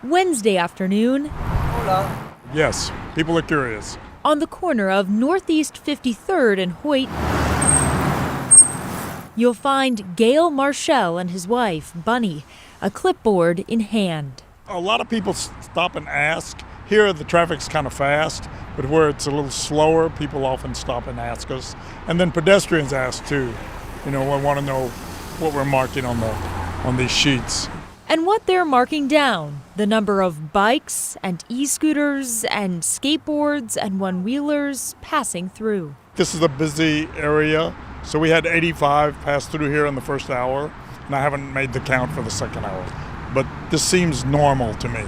Wednesday afternoon, Yes, people are curious. on the corner of Northeast 53rd and Hoyt, you'll find Gail Marshall and his wife, Bunny, a clipboard in hand. A lot of people stop and ask. Here, the traffic's kind of fast, but where it's a little slower, people often stop and ask us. And then pedestrians ask too. I want to know what we're marking on these sheets. And what they're marking down, the number of bikes and e-scooters and skateboards and one-wheelers passing through. This is a busy area, so we had 85 pass through here in the first hour, and I haven't made the count for the second hour. But this seems normal to me.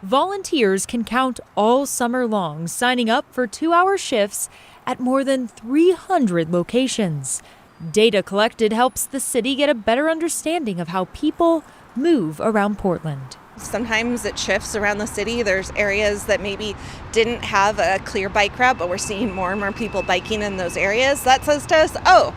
Volunteers can count all summer long, signing up for 2-hour shifts at more than 300 locations. Data collected helps the city get a better understanding of how people move around Portland. Sometimes it shifts around the city. There's areas that maybe didn't have a clear bike route, but we're seeing more and more people biking in those areas. That says to us,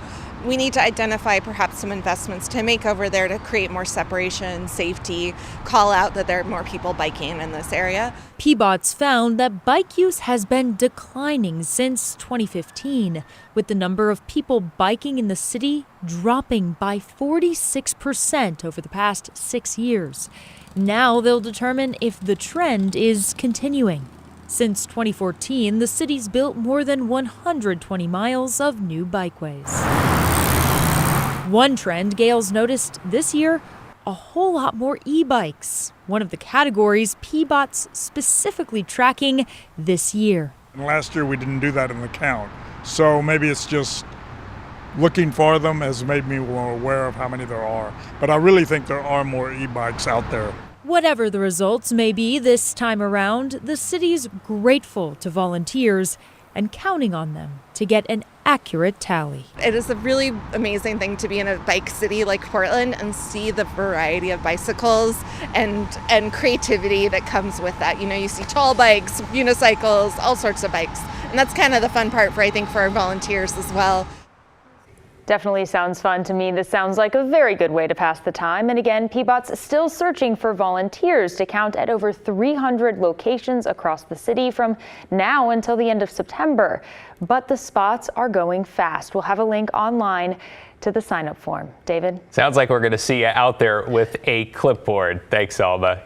we need to identify perhaps some investments to make over there to create more separation, safety, call out that there are more people biking in this area. PBOT's found that bike use has been declining since 2015, with the number of people biking in the city dropping by 46% over the past 6 years. Now they'll determine if the trend is continuing. Since 2014, the city's built more than 120 miles of new bikeways. One trend Gail's noticed this year, a whole lot more e-bikes, one of the categories PBOT's specifically tracking this year. And last year we didn't do that in the count, so maybe it's just looking for them has made me more aware of how many there are. But I really think there are more e-bikes out there. Whatever the results may be this time around, the city's grateful to volunteers and counting on them to get an accurate tally. It is a really amazing thing to be in a bike city like Portland and see the variety of bicycles and creativity that comes with that. You see tall bikes, unicycles, all sorts of bikes. And that's kind of the fun part for our volunteers as well. Definitely sounds fun to me. This sounds like a very good way to pass the time. And again, PBOT's still searching for volunteers to count at over 300 locations across the city from now until the end of September. But the spots are going fast. We'll have a link online to the sign-up form. David? Sounds like we're going to see you out there with a clipboard. Thanks, Alba.